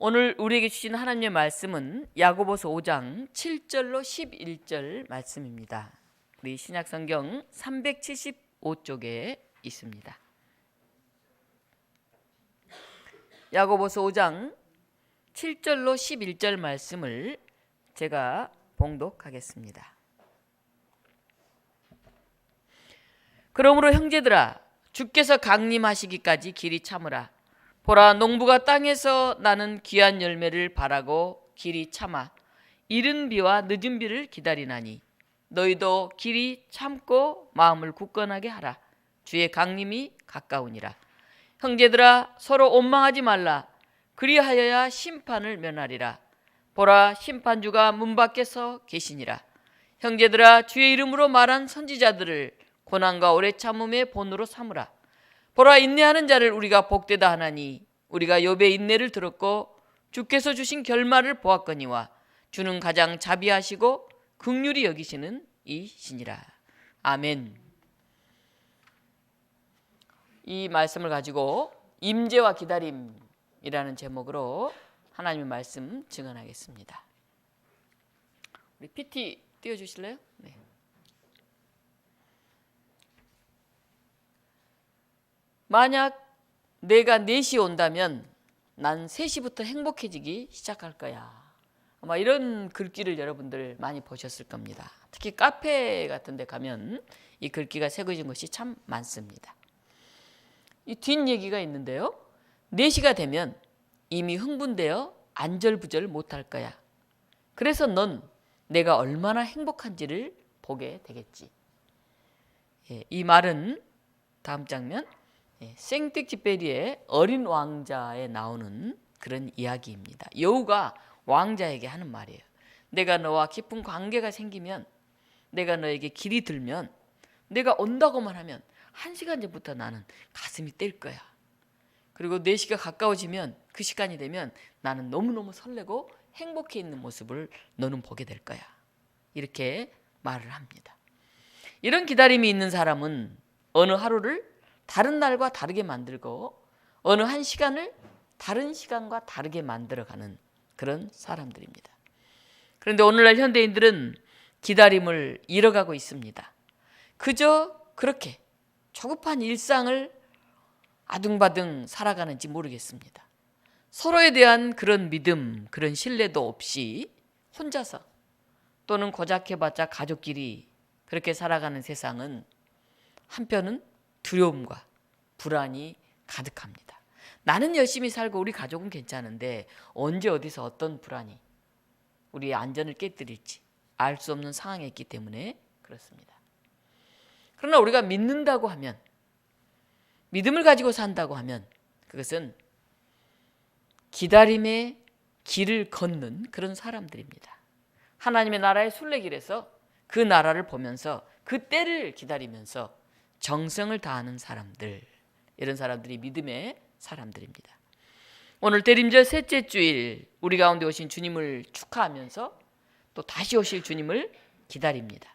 오늘 우리에게 주신 하나님의 말씀은 야고보서 5장 7절로 11절 말씀입니다. 우리 신약성경 375쪽에 있습니다. 야고보서 5장 7절로 11절 말씀을 제가 봉독하겠습니다. 그러므로 형제들아, 주께서 강림하시기까지 길이 참으라. 보라, 농부가 땅에서 나는 귀한 열매를 바라고 길이 참아 이른 비와 늦은 비를 기다리나니 너희도 길이 참고 마음을 굳건하게 하라. 주의 강림이 가까우니라. 형제들아, 서로 원망하지 말라. 그리하여야 심판을 면하리라. 보라, 심판주가 문 밖에서 계시니라. 형제들아, 주의 이름으로 말한 선지자들을 고난과 오래 참음의 본으로 삼으라. 보라, 인내하는 자를 우리가 복되다 하나니 우리가 욥의 인내를 들었고 주께서 주신 결말을 보았거니와 주는 가장 자비하시고 긍휼히 여기시는 이시니라. 아멘. 이 말씀을 가지고 임재와 기다림이라는 제목으로 하나님의 말씀 증언하겠습니다. 우리 PT 띄워주실래요? 네. 만약 내가 4시에 온다면 난 3시부터 행복해지기 시작할 거야. 아마 이런 글귀를 여러분들 많이 보셨을 겁니다. 특히 카페 같은 데 가면 이 글귀가 새겨진 것이 참 많습니다. 이 뒷얘기가 있는데요. 4시가 되면 이미 흥분되어 안절부절 못할 거야. 그래서 넌 내가 얼마나 행복한지를 보게 되겠지. 이 말은 다음 장면 생텍쥐페리의 어린 왕자에 나오는 그런 이야기입니다. 여우가 왕자에게 하는 말이에요. 내가 너와 깊은 관계가 생기면, 내가 너에게 길이 들면, 내가 온다고만 하면 1시간 전부터 나는 가슴이 뛸 거야. 그리고 4시가 가까워지면, 그 시간이 되면 나는 너무너무 설레고 행복해 있는 모습을 너는 보게 될 거야. 이렇게 말을 합니다. 이런 기다림이 있는 사람은 어느 하루를 다른 날과 다르게 만들고 어느 한 시간을 다른 시간과 다르게 만들어가는 그런 사람들입니다. 그런데 오늘날 현대인들은 기다림을 잃어가고 있습니다. 그저 그렇게 조급한 일상을 아둥바둥 살아가는지 모르겠습니다. 서로에 대한 그런 믿음, 그런 신뢰도 없이 혼자서 또는 고작해봤자 가족끼리 그렇게 살아가는 세상은 한편은 두려움과 불안이 가득합니다. 나는 열심히 살고 우리 가족은 괜찮은데 언제 어디서 어떤 불안이 우리의 안전을 깨뜨릴지 알 수 없는 상황에 있기 때문에 그렇습니다. 그러나 우리가 믿는다고 하면, 믿음을 가지고 산다고 하면 그것은 기다림의 길을 걷는 그런 사람들입니다. 하나님의 나라의 순례길에서 그 나라를 보면서 그 때를 기다리면서 정성을 다하는 사람들, 이런 사람들이 믿음의 사람들입니다. 오늘 대림절 셋째 주일 우리 가운데 오신 주님을 축하하면서 또 다시 오실 주님을 기다립니다.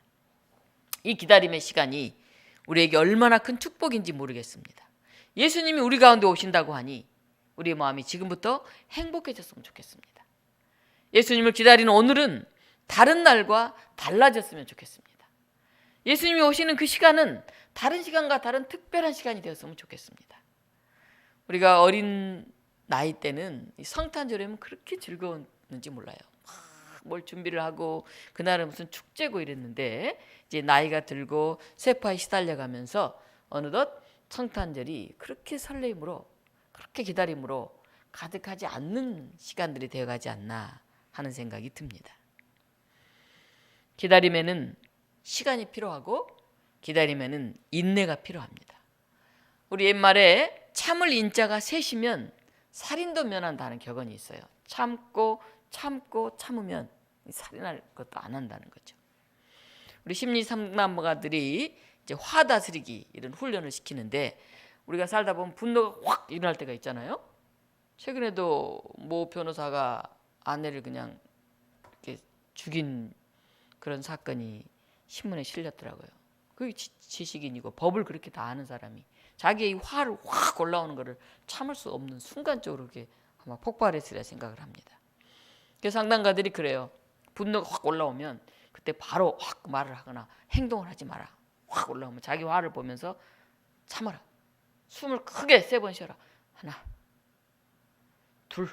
이 기다림의 시간이 우리에게 얼마나 큰 축복인지 모르겠습니다. 예수님이 우리 가운데 오신다고 하니 우리의 마음이 지금부터 행복해졌으면 좋겠습니다. 예수님을 기다리는 오늘은 다른 날과 달라졌으면 좋겠습니다. 예수님이 오시는 그 시간은 다른 시간과 다른 특별한 시간이 되었으면 좋겠습니다. 우리가 어린 나이 때는 성탄절이면 그렇게 즐거웠는지 몰라요. 뭘 준비를 하고 그날은 무슨 축제고 이랬는데 이제 나이가 들고 세파에 시달려가면서 어느덧 성탄절이 그렇게 설레임으로, 그렇게 기다림으로 가득하지 않는 시간들이 되어가지 않나 하는 생각이 듭니다. 기다림에는 시간이 필요하고 기다림에는 인내가 필요합니다. 우리 옛말에 참을 인자가 셋이면 살인도 면한다는 격언이 있어요. 참고 참으면 살인할 것도 안 한다는 거죠. 우리 심리 상담가들이 이제 화 다스리기 이런 훈련을 시키는데 우리가 살다 보면 분노가 확 일어날 때가 있잖아요. 최근에도 모 변호사가 아내를 그냥 이렇게 죽인 그런 사건이 신문에 실렸더라고요. 그게 지식인이고 법을 그렇게 다 아는 사람이 자기의 화를 확 올라오는 거를 참을 수 없는 순간적으로 이렇게 아마 폭발했으리라 생각을 합니다. 그래서 상담가들이 그래요. 분노가 확 올라오면 그때 바로 확 말을 하거나 행동을 하지 마라. 확 올라오면 자기 화를 보면서 참아라. 숨을 크게 3번 쉬어라. 하나, 둘,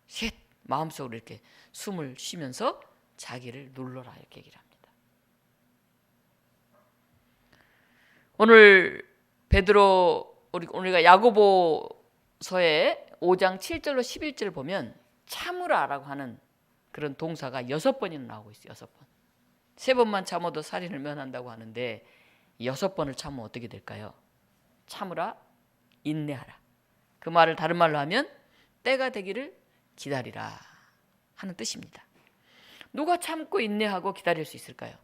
셋. 마음속으로 이렇게 숨을 쉬면서 자기를 눌러라 이렇게 얘기를 합니다. 오늘 베드로 우리가 야고보서의 5장 7절로 11절 보면 참으라라고 하는 그런 동사가 6번이나 나오고 있어요. 6번. 3번만 참아도 살인을 면한다고 하는데 6번을 참으면 어떻게 될까요? 참으라, 인내하라. 그 말을 다른 말로 하면 때가 되기를 기다리라 하는 뜻입니다. 누가 참고 인내하고 기다릴 수 있을까요?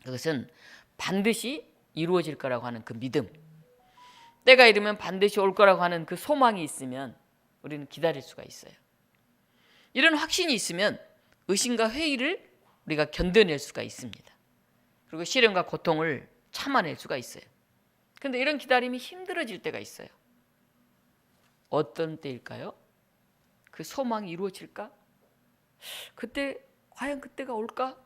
그것은 반드시 이루어질 거라고 하는 그 믿음, 때가 이르면 반드시 올 거라고 하는 그 소망이 있으면 우리는 기다릴 수가 있어요. 이런 확신이 있으면 의심과 회의를 우리가 견뎌낼 수가 있습니다. 그리고 시련과 고통을 참아낼 수가 있어요. 그런데 이런 기다림이 힘들어질 때가 있어요. 어떤 때일까요? 그 소망이 이루어질까? 그때 과연 그때가 올까?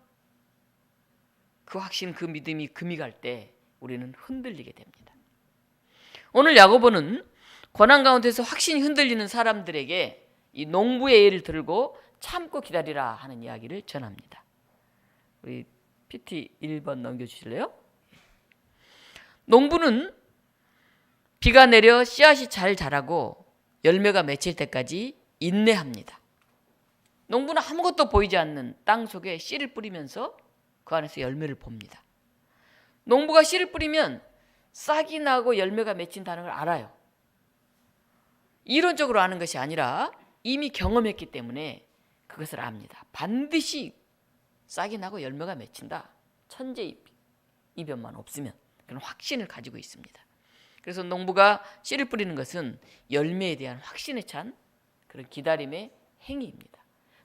그 확신, 그 믿음이 금이 갈 때 우리는 흔들리게 됩니다. 오늘 야고보는 고난 가운데서 확신이 흔들리는 사람들에게 이 농부의 예를 들고 참고 기다리라 하는 이야기를 전합니다. 우리 PT 1번 넘겨주실래요? 농부는 비가 내려 씨앗이 잘 자라고 열매가 맺힐 때까지 인내합니다. 농부는 아무것도 보이지 않는 땅 속에 씨를 뿌리면서 그 안에서 열매를 봅니다. 농부가 씨를 뿌리면 싹이 나고 열매가 맺힌다는 걸 알아요. 이론적으로 아는 것이 아니라 이미 경험했기 때문에 그것을 압니다. 반드시 싹이 나고 열매가 맺힌다. 천재이변만 없으면 그런 확신을 가지고 있습니다. 그래서 농부가 씨를 뿌리는 것은 열매에 대한 확신에 찬 그런 기다림의 행위입니다.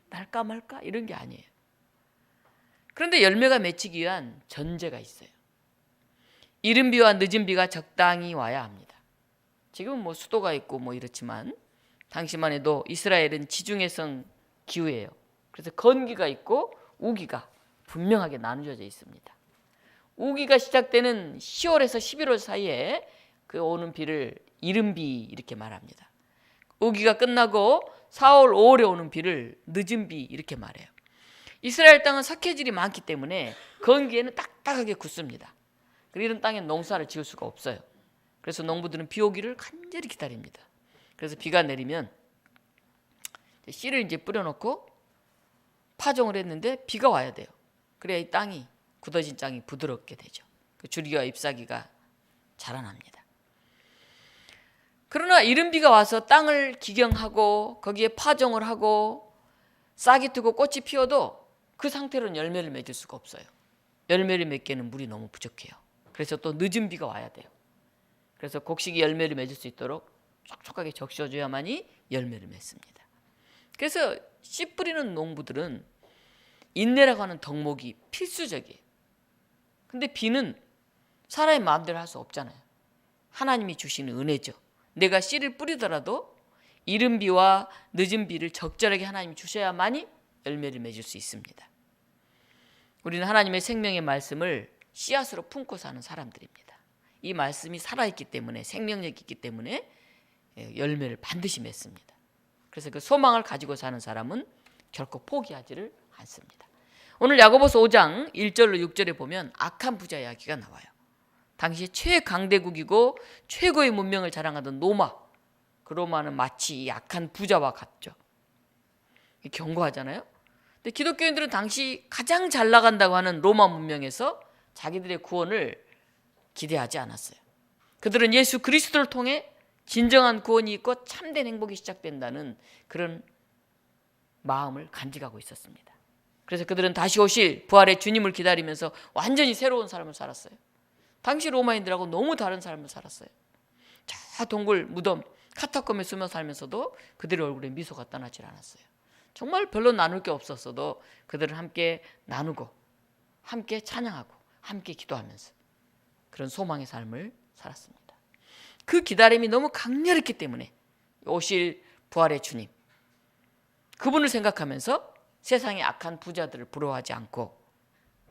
날까 말까 이런 게 아니에요. 그런데 열매가 맺히기 위한 전제가 있어요. 이른 비와 늦은 비가 적당히 와야 합니다. 지금은 뭐 수도가 있고 뭐 이렇지만 당시만 해도 이스라엘은 지중해성 기후예요. 그래서 건기가 있고 우기가 분명하게 나누어져 있습니다. 우기가 시작되는 10월에서 11월 사이에 그 오는 비를 이른 비 이렇게 말합니다. 우기가 끝나고 4월, 5월에 오는 비를 늦은 비 이렇게 말해요. 이스라엘 땅은 석회질이 많기 때문에 건기에는 딱딱하게 굳습니다. 그리고 이런 땅에 농사를 지을 수가 없어요. 그래서 농부들은 비 오기를 간절히 기다립니다. 그래서 비가 내리면 씨를 이제 뿌려놓고 파종을 했는데 비가 와야 돼요. 그래야 이 땅이 굳어진 땅이 부드럽게 되죠. 그 줄기와 잎사귀가 자라납니다. 그러나 이른 비가 와서 땅을 기경하고 거기에 파종을 하고 싹이 트고 꽃이 피어도 그 상태로는 열매를 맺을 수가 없어요. 열매를 맺기에는 물이 너무 부족해요. 그래서 또 늦은 비가 와야 돼요. 그래서 곡식이 열매를 맺을 수 있도록 촉촉하게 적셔줘야만이 열매를 맺습니다. 그래서 씨 뿌리는 농부들은 인내라고 하는 덕목이 필수적이에요. 근데 비는 사람의 마음대로 할 수 없잖아요. 하나님이 주시는 은혜죠. 내가 씨를 뿌리더라도 이른 비와 늦은 비를 적절하게 하나님이 주셔야만이 열매를 맺을 수 있습니다. 우리는 하나님의 생명의 말씀을 씨앗으로 품고 사는 사람들입니다. 이 말씀이 살아있기 때문에 생명력이 있기 때문에 열매를 반드시 맺습니다. 그래서 그 소망을 가지고 사는 사람은 결코 포기하지를 않습니다. 오늘 야고보서 5장 1절로 6절에 보면 악한 부자 이야기가 나와요. 당시 최강대국이고 최고의 문명을 자랑하던 로마. 그 로마는 마치 이 악한 부자와 같죠. 경고하잖아요. 근데 기독교인들은 당시 가장 잘 나간다고 하는 로마 문명에서 자기들의 구원을 기대하지 않았어요. 그들은 예수 그리스도를 통해 진정한 구원이 있고 참된 행복이 시작된다는 그런 마음을 간직하고 있었습니다. 그래서 그들은 다시 오실 부활의 주님을 기다리면서 완전히 새로운 삶을 살았어요. 당시 로마인들하고 너무 다른 삶을 살았어요. 저 동굴 무덤 카타콤에 숨어 살면서도 그들의 얼굴에 미소가 떠나질 않았어요. 정말 별로 나눌 게 없었어도 그들은 함께 나누고 함께 찬양하고 함께 기도하면서 그런 소망의 삶을 살았습니다. 그 기다림이 너무 강렬했기 때문에 오실 부활의 주님, 그분을 생각하면서 세상의 악한 부자들을 부러워하지 않고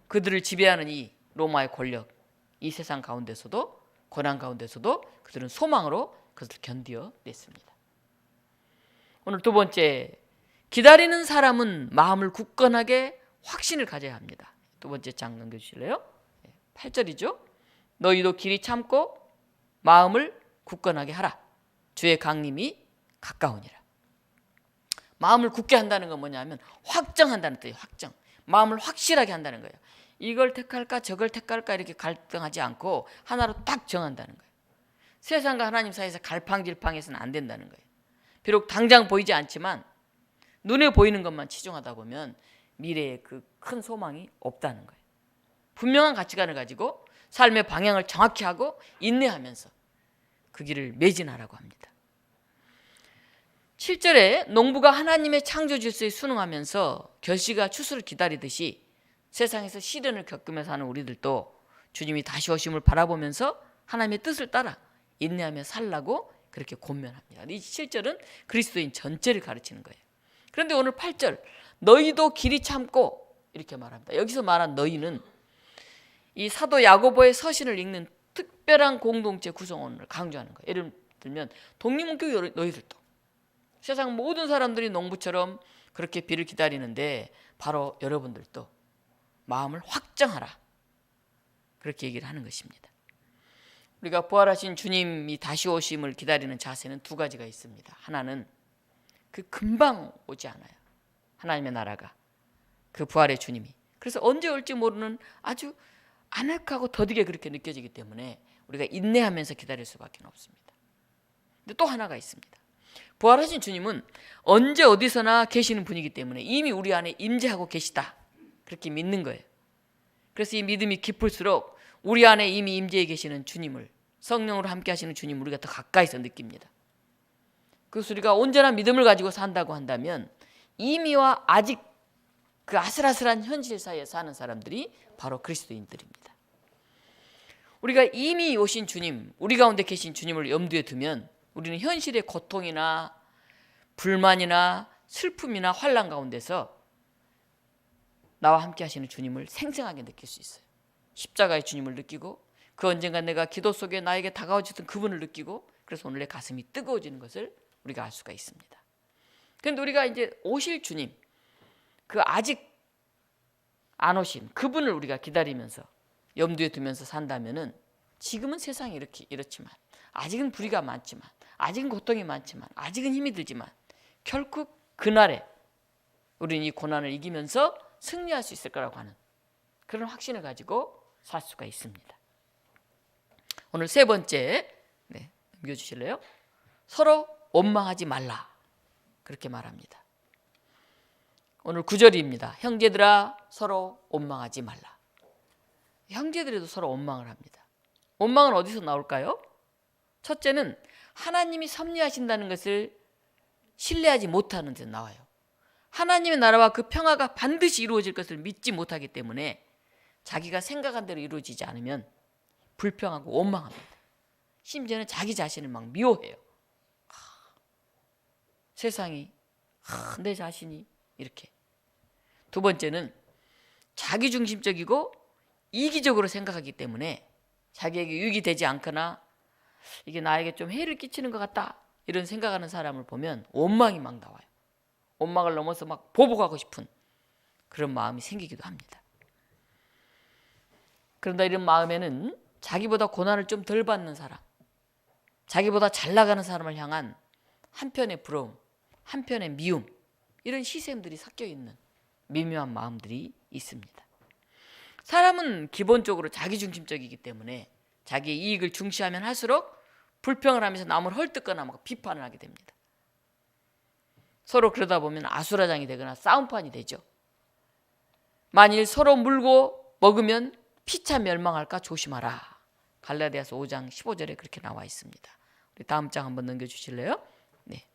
그들을 지배하는 이 로마의 권력, 이 세상 가운데서도, 고난 가운데서도 그들은 소망으로 그것을 견디어냈습니다. 오늘 두 번째, 기다리는 사람은 마음을 굳건하게 확신을 가져야 합니다. 두 번째 장 넘겨주실래요? 8절이죠. 너희도 길이 참고 마음을 굳건하게 하라. 주의 강림이 가까우니라. 마음을 굳게 한다는 건 뭐냐면 확정한다는 뜻이에요. 확정. 마음을 확실하게 한다는 거예요. 이걸 택할까 저걸 택할까 이렇게 갈등하지 않고 하나로 딱 정한다는 거예요. 세상과 하나님 사이에서 갈팡질팡해서는 안 된다는 거예요. 비록 당장 보이지 않지만 눈에 보이는 것만 치중하다 보면 미래에 그 큰 소망이 없다는 거예요. 분명한 가치관을 가지고 삶의 방향을 정확히 하고 인내하면서 그 길을 매진하라고 합니다. 7절에 농부가 하나님의 창조 질서에 순응하면서 결실과 추수를 기다리듯이 세상에서 시련을 겪으면서 하는 우리들도 주님이 다시 오심을 바라보면서 하나님의 뜻을 따라 인내하며 살라고 그렇게 권면합니다. 이 7절은 그리스도인 전체를 가르치는 거예요. 그런데 오늘 8절, 너희도 길이 참고 이렇게 말합니다. 여기서 말한 너희는 이 사도 야고보의 서신을 읽는 특별한 공동체 구성원을 강조하는 거예요. 예를 들면 독립문교 너희들도, 세상 모든 사람들이 농부처럼 그렇게 비를 기다리는데 바로 여러분들도 마음을 확정하라, 그렇게 얘기를 하는 것입니다. 우리가 부활하신 주님이 다시 오심을 기다리는 자세는 두 가지가 있습니다. 하나는 그 금방 오지 않아요. 하나님의 나라가, 그 부활의 주님이. 그래서 언제 올지 모르는 아주 아늑하고 더디게 그렇게 느껴지기 때문에 우리가 인내하면서 기다릴 수밖에 없습니다. 근데 또 하나가 있습니다. 부활하신 주님은 언제 어디서나 계시는 분이기 때문에 이미 우리 안에 임재하고 계시다, 그렇게 믿는 거예요. 그래서 이 믿음이 깊을수록 우리 안에 이미 임재해 계시는 주님을, 성령으로 함께 하시는 주님을 우리가 더 가까이서 느낍니다. 그래서 우리가 온전한 믿음을 가지고 산다고 한다면 이미와 아직 그 아슬아슬한 현실 사이에 사는 사람들이 바로 그리스도인들입니다. 우리가 이미 오신 주님, 우리 가운데 계신 주님을 염두에 두면 우리는 현실의 고통이나 불만이나 슬픔이나 환난 가운데서 나와 함께 하시는 주님을 생생하게 느낄 수 있어요. 십자가의 주님을 느끼고 그 언젠가 내가 기도 속에 나에게 다가오셨던 그분을 느끼고, 그래서 오늘 내 가슴이 뜨거워지는 것을 우리가 알 수가 있습니다. 그런데 우리가 이제 오실 주님, 그 아직 안 오신 그분을 우리가 기다리면서 염두에 두면서 산다면은 지금은 세상이 이렇지만, 아직은 불의가 많지만, 아직은 고통이 많지만, 아직은 힘이 들지만 결국 그날에 우리는 이 고난을 이기면서 승리할 수 있을 거라고 하는 그런 확신을 가지고 살 수가 있습니다. 오늘 세 번째, 넘겨주실래요? 서로 원망하지 말라, 그렇게 말합니다. 오늘 9절입니다. 형제들아 서로 원망하지 말라. 형제들에도 서로 원망을 합니다. 원망은 어디서 나올까요? 첫째는 하나님이 섭리하신다는 것을 신뢰하지 못하는 데서 나와요. 하나님의 나라와 그 평화가 반드시 이루어질 것을 믿지 못하기 때문에 자기가 생각한 대로 이루어지지 않으면 불평하고 원망합니다. 심지어는 자기 자신을 막 미워해요. 세상이, 내 자신이 이렇게. 두 번째는 자기중심적이고 이기적으로 생각하기 때문에 자기에게 유익이 되지 않거나 이게 나에게 좀 해를 끼치는 것 같다, 이런 생각하는 사람을 보면 원망이 막 나와요. 원망을 넘어서 막 보복하고 싶은 그런 마음이 생기기도 합니다. 그런데 이런 마음에는 자기보다 고난을 좀 덜 받는 사람, 자기보다 잘 나가는 사람을 향한 한편의 부러움, 한편의 미움, 이런 시샘들이 섞여 있는 미묘한 마음들이 있습니다. 사람은 기본적으로 자기중심적이기 때문에 자기의 이익을 중시하면 할수록 불평을 하면서 남을 헐뜯거나 막 비판을 하게 됩니다. 서로 그러다 보면 아수라장이 되거나 싸움판이 되죠. 만일 서로 물고 먹으면 피차 멸망할까 조심하라. 갈라디아서 5장 15절에 그렇게 나와 있습니다. 우리 다음 장 한번 넘겨주실래요? 네,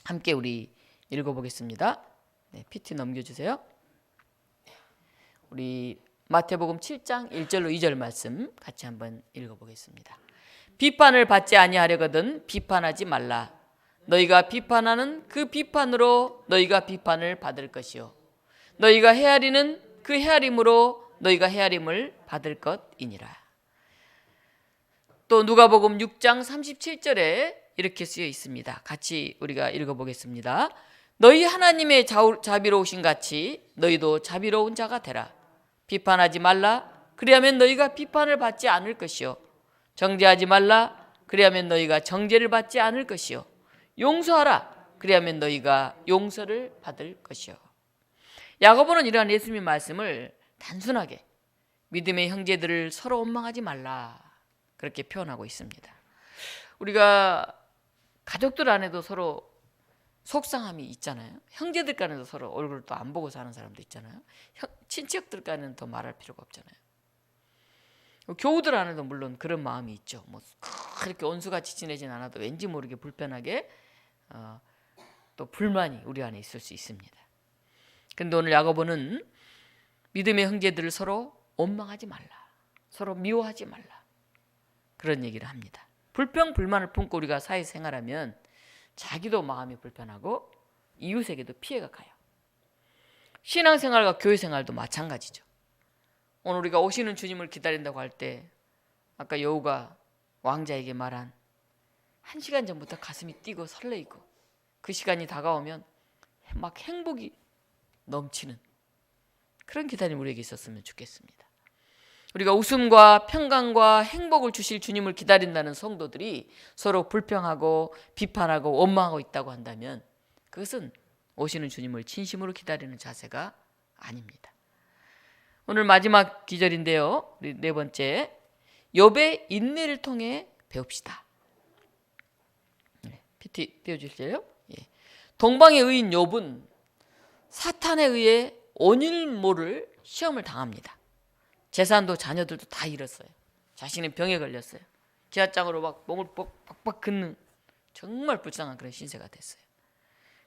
함께 우리 읽어보겠습니다. 네, PT 넘겨주세요. 우리 마태복음 7장 1절로 2절 말씀 같이 한번 읽어보겠습니다. 비판을 받지 아니하려거든 비판하지 말라. 너희가 비판하는 그 비판으로 너희가 비판을 받을 것이요 너희가 헤아리는 그 헤아림으로 너희가 헤아림을 받을 것이니라. 또 누가복음 6장 37절에 이렇게 쓰여 있습니다. 같이 우리가 읽어보겠습니다. 너희 하나님의 자비로우신 같이 너희도 자비로운 자가 되라. 비판하지 말라. 그리하면 너희가 비판을 받지 않을 것이요 정죄하지 말라. 그리하면 너희가 정죄를 받지 않을 것이요 용서하라. 그리하면 너희가 용서를 받을 것이요. 야고보는 이러한 예수님의 말씀을 단순하게 믿음의 형제들을 서로 원망하지 말라 그렇게 표현하고 있습니다. 우리가 가족들 안에도 서로 속상함이 있잖아요. 형제들 간에도 서로 얼굴을 또 안 보고 사는 사람도 있잖아요. 친척들 간에는 더 말할 필요가 없잖아요. 교우들 안에도 물론 그런 마음이 있죠. 뭐 그렇게 온수같이 지내진 않아도 왠지 모르게 불편하게 또 불만이 우리 안에 있을 수 있습니다. 근데 오늘 야고보는 믿음의 형제들을 서로 원망하지 말라. 서로 미워하지 말라. 그런 얘기를 합니다. 불평 불만을 품고 우리가 사회생활하면 자기도 마음이 불편하고 이웃에게도 피해가 가요. 신앙생활과 교회생활도 마찬가지죠. 오늘 우리가 오시는 주님을 기다린다고 할 때 아까 여우가 왕자에게 말한 1시간 전부터 가슴이 뛰고 설레이고 그 시간이 다가오면 막 행복이 넘치는 그런 기다림 우리에게 있었으면 좋겠습니다. 우리가 웃음과 평강과 행복을 주실 주님을 기다린다는 성도들이 서로 불평하고 비판하고 원망하고 있다고 한다면 그것은 오시는 주님을 진심으로 기다리는 자세가 아닙니다. 오늘 마지막 기절인데요. 우리 네 번째, 욥의 인내를 통해 배웁시다. PT 띄워주실래요? 예. 동방의 의인 욥은 사탄에 의해 온일 모를 시험을 당합니다. 재산도 자녀들도 다 잃었어요. 자신은 병에 걸렸어요. 기아장으로 막 몸을 빡빡 긋는 정말 불쌍한 그런 신세가 됐어요.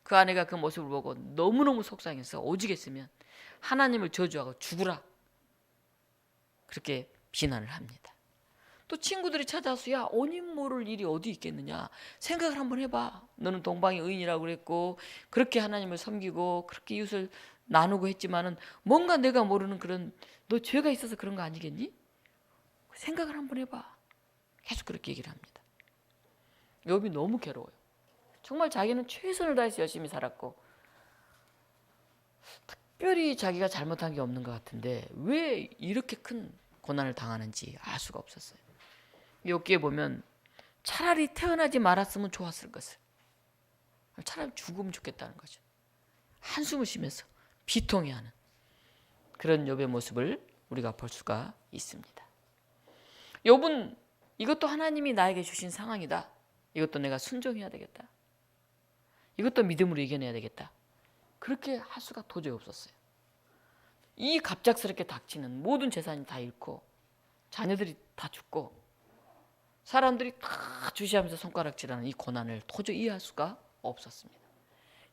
그 아내가 그 모습을 보고 너무너무 속상해서 오죽했으면 하나님을 저주하고 죽으라 그렇게 비난을 합니다. 또 친구들이 찾아와서 야 온인 모를 일이 어디 있겠느냐 생각을 한번 해봐. 너는 동방의 의인이라고 그랬고 그렇게 하나님을 섬기고 그렇게 이웃을 나누고 했지만은 뭔가 내가 모르는 그런 너 죄가 있어서 그런 거 아니겠니? 생각을 한번 해봐. 계속 그렇게 얘기를 합니다. 욥이 너무 괴로워요. 정말 자기는 최선을 다해서 열심히 살았고 특별히 자기가 잘못한 게 없는 것 같은데 왜 이렇게 큰 고난을 당하는지 알 수가 없었어요. 욥기에 보면 차라리 태어나지 말았으면 좋았을 것을 차라리 죽으면 좋겠다는 거죠. 한숨을 쉬면서 비통해하는 그런 욥의 모습을 우리가 볼 수가 있습니다. 욥은 이것도 하나님이 나에게 주신 상황이다. 이것도 내가 순종해야 되겠다. 이것도 믿음으로 이겨내야 되겠다. 그렇게 할 수가 도저히 없었어요. 이 갑작스럽게 닥치는 모든 재산이 다 잃고 자녀들이 다 죽고 사람들이 다 주시하면서 손가락질하는 이 고난을 도저히 이해할 수가 없었습니다.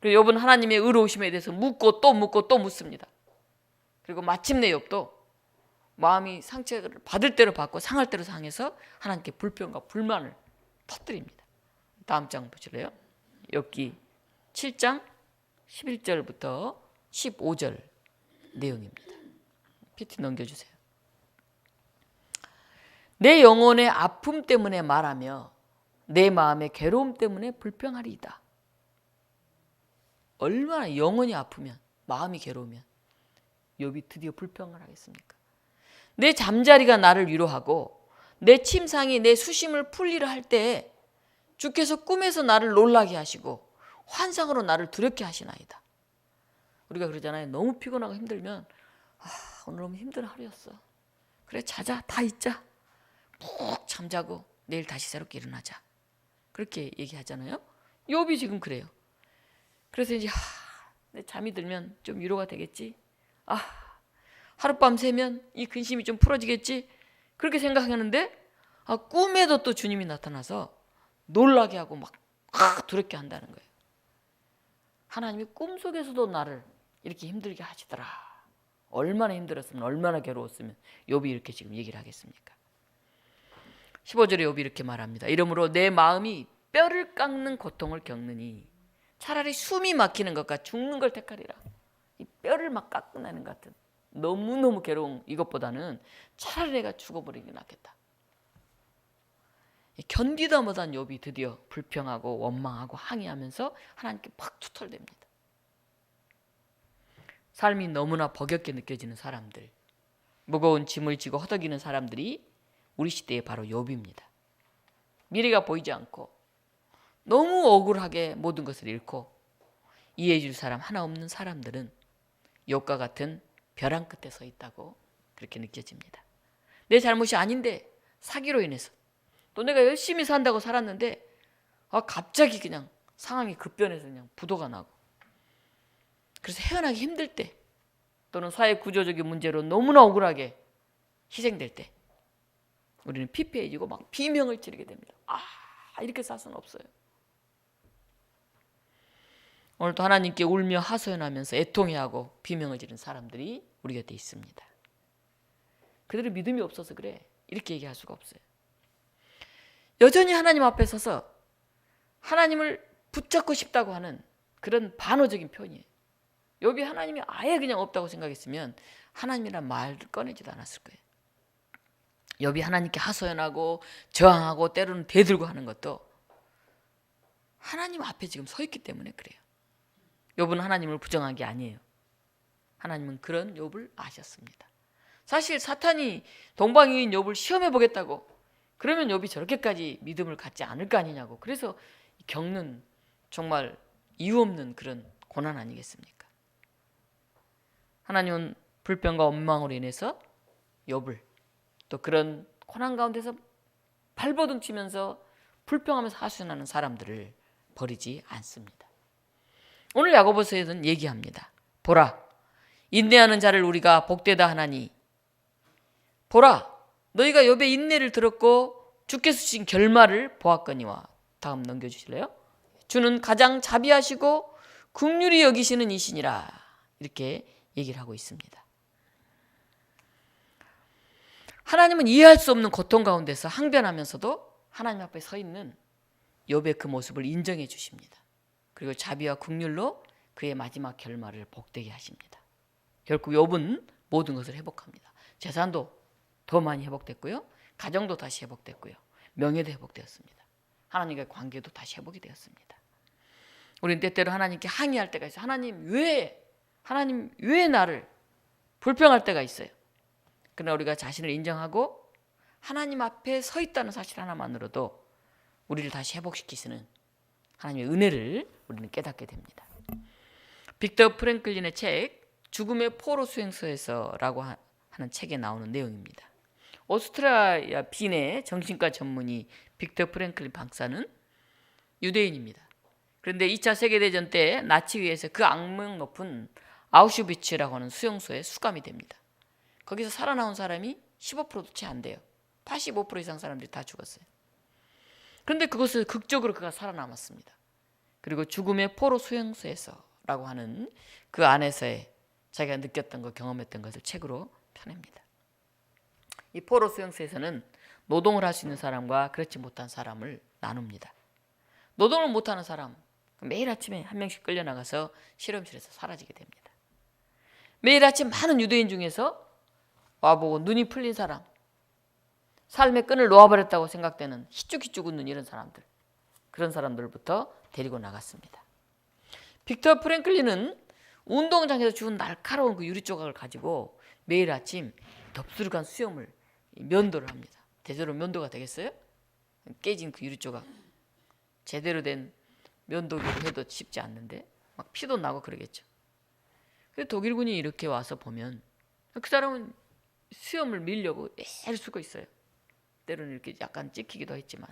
그리고 욥은 하나님의 의로우심에 대해서 묻고 또 묻고 또 묻습니다. 그리고 마침내 욥도 마음이 상처를 받을 대로 받고 상할 대로 상해서 하나님께 불평과 불만을 터뜨립니다. 다음 장 보실래요? 욥기 7장 11절부터 15절 내용입니다. PT 넘겨주세요. 내 영혼의 아픔 때문에 말하며 내 마음의 괴로움 때문에 불평하리이다. 얼마나 영혼이 아프면 마음이 괴로우면 욥이 드디어 불평을 하겠습니까? 내 잠자리가 나를 위로하고 내 침상이 내 수심을 풀리라 할 때 주께서 꿈에서 나를 놀라게 하시고 환상으로 나를 두렵게 하시나이다. 우리가 그러잖아요. 너무 피곤하고 힘들면 오늘 너무 힘든 하루였어. 그래 자자 다 잊자. 푹 잠자고 내일 다시 새롭게 일어나자. 그렇게 얘기하잖아요. 욥이 지금 그래요. 그래서 이제 내 잠이 들면 좀 위로가 되겠지. 하룻밤 새면 이 근심이 좀 풀어지겠지. 그렇게 생각하는데 꿈에도 또 주님이 나타나서 놀라게 하고 막 두렵게 한다는 거예요. 하나님이 꿈속에서도 나를 이렇게 힘들게 하시더라. 얼마나 힘들었으면 얼마나 괴로웠으면 욥이 이렇게 지금 얘기를 하겠습니까? 15절에 욥이 이렇게 말합니다. 이러므로 내 마음이 뼈를 깎는 고통을 겪느니 차라리 숨이 막히는 것과 죽는 걸 택하리라. 이 뼈를 막 깎아내는 것 같은 너무너무 괴로운 이것보다는 차라리 내가 죽어버리는 게 낫겠다. 견디다 못한 욥이 드디어 불평하고 원망하고 항의하면서 하나님께 팍 투털댑니다. 삶이 너무나 버겁게 느껴지는 사람들, 무거운 짐을 지고 허덕이는 사람들이 우리 시대의 바로 욥입니다. 미래가 보이지 않고 너무 억울하게 모든 것을 잃고 이해해 줄 사람 하나 없는 사람들은 욥과 같은 벼랑 끝에 서 있다고 그렇게 느껴집니다. 내 잘못이 아닌데 사기로 인해서 또 내가 열심히 산다고 살았는데 갑자기 그냥 상황이 급변해서 그냥 부도가 나고 그래서 헤어나기 힘들 때 또는 사회 구조적인 문제로 너무나 억울하게 희생될 때 우리는 피폐해지고 막 비명을 지르게 됩니다. 이렇게 살 수는 없어요. 오늘도 하나님께 울며 하소연하면서 애통해하고 비명을 지르는 사람들이 우리 곁에 있습니다. 그들은 믿음이 없어서 그래 이렇게 얘기할 수가 없어요. 여전히 하나님 앞에 서서 하나님을 붙잡고 싶다고 하는 그런 반어적인 표현이에요. 욥이 하나님이 아예 그냥 없다고 생각했으면 하나님이란 말을 꺼내지도 않았을 거예요. 욥이 하나님께 하소연하고 저항하고 때로는 대들고 하는 것도 하나님 앞에 지금 서 있기 때문에 그래요. 욥은 하나님을 부정한 게 아니에요. 하나님은 그런 욥을 아셨습니다. 사실 사탄이 동방이인 욥을 시험해 보겠다고 그러면 욥이 저렇게까지 믿음을 갖지 않을 거 아니냐고 그래서 겪는 정말 이유 없는 그런 고난 아니겠습니까? 하나님은 불평과 원망으로 인해서 욥을 또 그런 고난 가운데서 발버둥 치면서 불평하면서 하소연하는 사람들을 버리지 않습니다. 오늘 야고보서에는 얘기합니다. 보라, 인내하는 자를 우리가 복되다 하나니 보라, 너희가 욥의 인내를 들었고 주께서 주신 결말을 보았거니와. 다음 넘겨주실래요? 주는 가장 자비하시고 긍휼히 여기시는 이시니라. 이렇게 얘기를 하고 있습니다. 하나님은 이해할 수 없는 고통 가운데서 항변하면서도 하나님 앞에 서 있는 욥의 그 모습을 인정해 주십니다. 그리고 자비와 긍휼로 그의 마지막 결말을 복되게 하십니다. 결국 욥은 모든 것을 회복합니다. 재산도 더 많이 회복됐고요. 가정도 다시 회복됐고요. 명예도 회복되었습니다. 하나님과의 관계도 다시 회복이 되었습니다. 우리는 때때로 하나님께 항의할 때가 있어요. 하나님 왜 나를 불평할 때가 있어요. 그러나 우리가 자신을 인정하고 하나님 앞에 서 있다는 사실 하나만으로도 우리를 다시 회복시키시는 하나님의 은혜를 우리는 깨닫게 됩니다. 빅터 프랭클린의 책 죽음의 포로 수행소에서라고 하는 책에 나오는 내용입니다. 오스트리아 빈의 정신과 전문의 빅터 프랭클린 박사는 유대인입니다. 그런데 2차 세계대전 때 나치위에서 그 악명 높은 아우슈비츠라고 하는 수용소에 수감이 됩니다. 거기서 살아나온 사람이 15%도 채 안 돼요. 85% 이상 사람들이 다 죽었어요. 그런데 그것을 극적으로 그가 살아남았습니다. 그리고 죽음의 포로 수용소에서라고 하는 그 안에서의 자기가 느꼈던 것, 경험했던 것을 책으로 펴냅니다. 이 포로 수용소에서는 노동을 할 수 있는 사람과 그렇지 못한 사람을 나눕니다. 노동을 못하는 사람, 매일 아침에 한 명씩 끌려나가서 실험실에서 사라지게 됩니다. 매일 아침 많은 유대인 중에서 와보고 눈이 풀린 사람, 삶의 끈을 놓아버렸다고 생각되는 희죽희죽 웃는 이런 사람들, 그런 사람들부터 데리고 나갔습니다. 빅터 프랭클린은 운동장에서 주운 날카로운 그 유리 조각을 가지고 매일 아침 덥수룩한 수염을 면도를 합니다. 제대로 면도가 되겠어요? 깨진 그 유리 조각. 제대로 된 면도기로 해도 쉽지 않는데 막 피도 나고 그러겠죠. 그래서 독일군이 이렇게 와서 보면 그 사람은 수염을 밀려고 애를 쓰고 있어요. 때로는 이렇게 약간 찍히기도 했지만.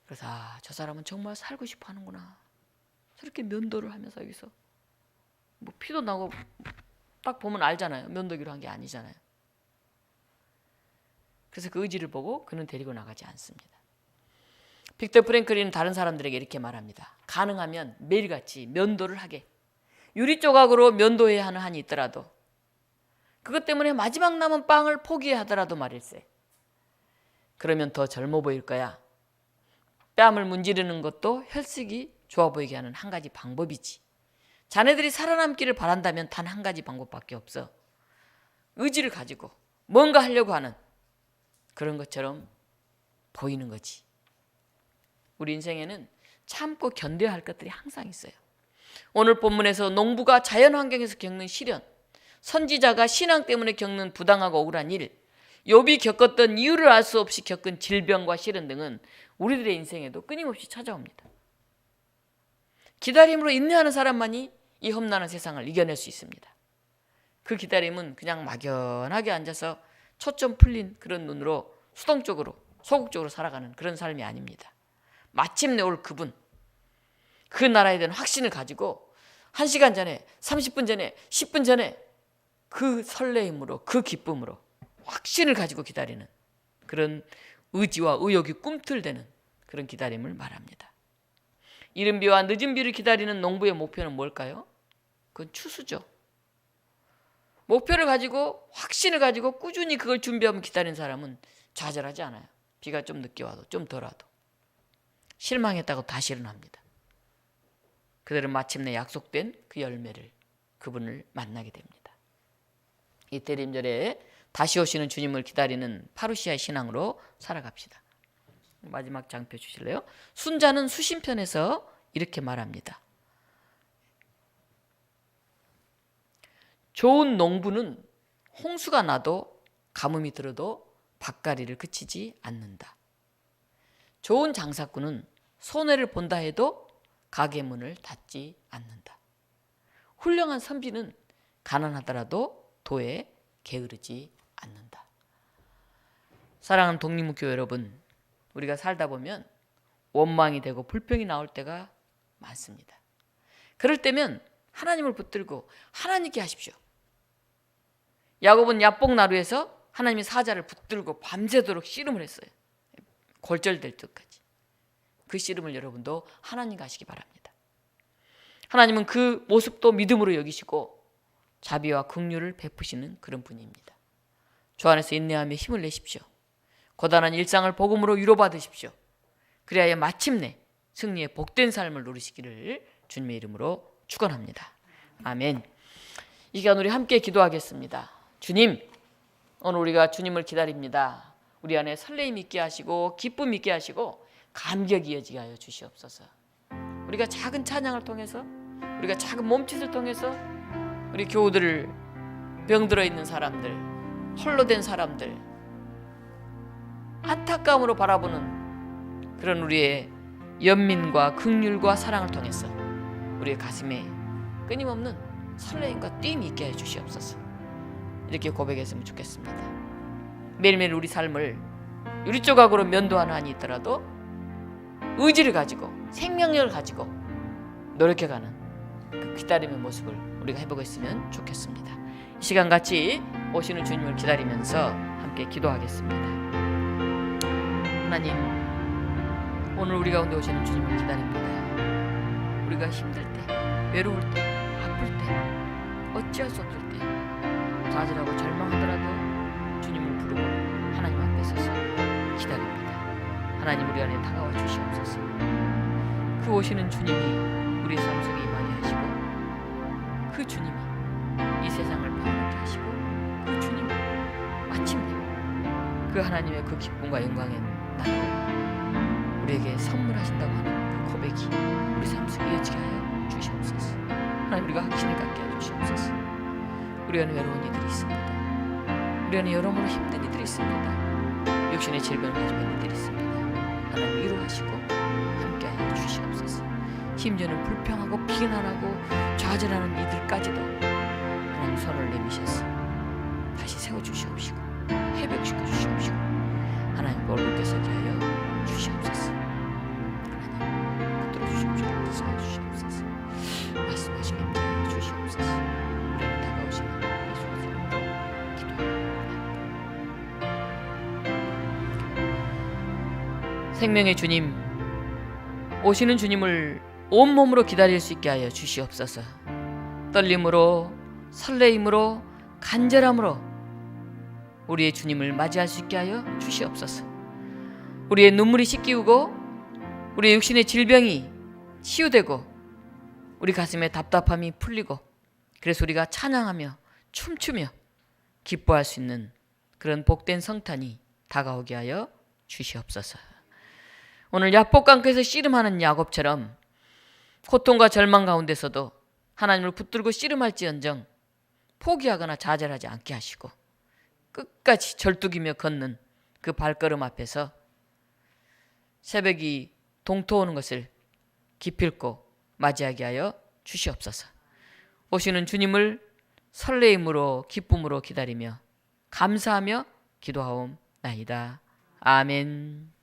그래서 저 사람은 정말 살고 싶어 하는구나. 저렇게 면도를 하면서 여기서 뭐 피도 나고 딱 보면 알잖아요. 면도기로 한 게 아니잖아요. 그래서 그 의지를 보고 그는 데리고 나가지 않습니다. 빅터 프랭클린은 다른 사람들에게 이렇게 말합니다. 가능하면 매일같이 면도를 하게. 유리 조각으로 면도해야 하는 한이 있더라도 그것 때문에 마지막 남은 빵을 포기하더라도 말일세. 그러면 더 젊어 보일 거야. 뺨을 문지르는 것도 혈색이 좋아 보이게 하는 한 가지 방법이지. 자네들이 살아남기를 바란다면 단 한 가지 방법밖에 없어. 의지를 가지고 뭔가 하려고 하는 그런 것처럼 보이는 거지. 우리 인생에는 참고 견뎌야 할 것들이 항상 있어요. 오늘 본문에서 농부가 자연환경에서 겪는 시련, 선지자가 신앙 때문에 겪는 부당하고 억울한 일, 욥이 겪었던 이유를 알 수 없이 겪은 질병과 시련 등은 우리들의 인생에도 끊임없이 찾아옵니다. 기다림으로 인내하는 사람만이 이 험난한 세상을 이겨낼 수 있습니다. 그 기다림은 그냥 막연하게 앉아서 초점 풀린 그런 눈으로 수동적으로 소극적으로 살아가는 그런 삶이 아닙니다. 마침내 올 그분, 그 나라에 대한 확신을 가지고 1시간 전에, 30분 전에, 10분 전에 그 설레임으로, 그 기쁨으로 확신을 가지고 기다리는 그런 의지와 의욕이 꿈틀대는 그런 기다림을 말합니다. 이른 비와 늦은 비를 기다리는 농부의 목표는 뭘까요? 그건 추수죠. 목표를 가지고 확신을 가지고 꾸준히 그걸 준비하면 기다리는 사람은 좌절하지 않아요. 비가 좀 늦게 와도 좀 덜 와도. 실망했다고 다시 일어납니다. 그들은 마침내 약속된 그 열매를, 그분을 만나게 됩니다. 이 대림절에 다시 오시는 주님을 기다리는 파루시아의 신앙으로 살아갑시다. 마지막 장표 주실래요? 순자는 수신편에서 이렇게 말합니다. 좋은 농부는 홍수가 나도 가뭄이 들어도 밭갈이를 그치지 않는다. 좋은 장사꾼은 손해를 본다 해도 가게 문을 닫지 않는다. 훌륭한 선비는 가난하더라도 도에 게으르지 않는다. 사랑하는 독립묵교 여러분, 우리가 살다 보면 원망이 되고 불평이 나올 때가 많습니다. 그럴 때면 하나님을 붙들고 하나님께 하십시오. 야곱은 야복나루에서 하나님의 사자를 붙들고 밤새도록 씨름을 했어요. 골절될 때까지. 그 씨름을 여러분도 하나님과 하시기 바랍니다. 하나님은 그 모습도 믿음으로 여기시고 자비와 긍휼을 베푸시는 그런 분입니다. 주 안에서 인내하며 힘을 내십시오. 고단한 일상을 복음으로 위로받으십시오. 그래야 마침내 승리의 복된 삶을 누리시기를 주님의 이름으로 축원합니다. 아멘. 이 시간 우리 함께 기도하겠습니다. 주님, 오늘 우리가 주님을 기다립니다. 우리 안에 설레임 있게 하시고 기쁨 있게 하시고 감격이 이어지게 하여 주시옵소서. 우리가 작은 찬양을 통해서, 우리가 작은 몸짓을 통해서 우리 교우들을, 병들어 있는 사람들, 홀로 된 사람들, 안타까움으로 바라보는 그런 우리의 연민과 긍휼과 사랑을 통해서 우리의 가슴에 끊임없는 설레임과 뛴이 있게 해 주시옵소서. 이렇게 고백했으면 좋겠습니다. 매일매일 우리 삶을 유리 조각으로 면도하는 한이 있더라도 의지를 가지고 생명력을 가지고 노력해가는 그 기다림의 모습을 우리가 해보고 있으면 좋겠습니다. 이 시간 같이 오시는 주님을 기다리면서 함께 기도하겠습니다. 하나님, 오늘 우리 가운데 오시는 주님을 기다립니다. 우리가 힘들 때, 외로울 때, 아플 때, 어찌할 수 없을 때, 좌절하고 절망하더라도 주님을 부르고 하나님 앞에 서서 기다립니다. 하나님, 우리 안에 다가와 주시옵소서. 그 오시는 주님이 우리 삶 속에 임하게 하시고, 그 주님이 이 세상을 평안하게 하시고, 그 주님이 마침내 그 하나님의 그 기쁨과 영광의 나라를 우리에게 선물하신다고 하는 그 고백이 우리 삶 속에 이어지게 하여 주시옵소서. 하나님, 우리가 확신을 갖게 하여 주시옵소서. 우리 안에 외로운 이들이 있습니다. 우리 안에 여러모로 힘든 이들이 있습니다. 육신의 질병을 가지고 있는 이들이 있습니다. 하나님, 위로하시고 함께하여 주시옵소서. 심지어는 불평하고 비난하고 좌절하는 이들까지도 하나님 손을 내미셔서 다시 세워주시옵시고 회복시켜 주시옵시고 하나님 얼굴께 서게 하여 주시옵소서. 하나님, 붙들어 주시옵시고 세워주시옵소서. 말씀하시고 함께하여 주시옵소서. 우리는 다가오시는 예수의 이름으로 기도합니다. 생명의 주님, 오시는 주님을 온몸으로 기다릴 수 있게 하여 주시옵소서. 떨림으로, 설레임으로, 간절함으로 우리의 주님을 맞이할 수 있게 하여 주시옵소서. 우리의 눈물이 씻기우고 우리 육신의 질병이 치유되고 우리 가슴에 답답함이 풀리고 그래서 우리가 찬양하며 춤추며 기뻐할 수 있는 그런 복된 성탄이 다가오게 하여 주시옵소서. 오늘 야복강가에서 씨름하는 야곱처럼 고통과 절망 가운데서도 하나님을 붙들고 씨름할지언정 포기하거나 좌절하지 않게 하시고 끝까지 절뚝이며 걷는 그 발걸음 앞에서 새벽이 동토오는 것을 기필코 맞이하게 하여 주시옵소서. 오시는 주님을 설레임으로 기쁨으로 기다리며 감사하며 기도하옵나이다. 아멘.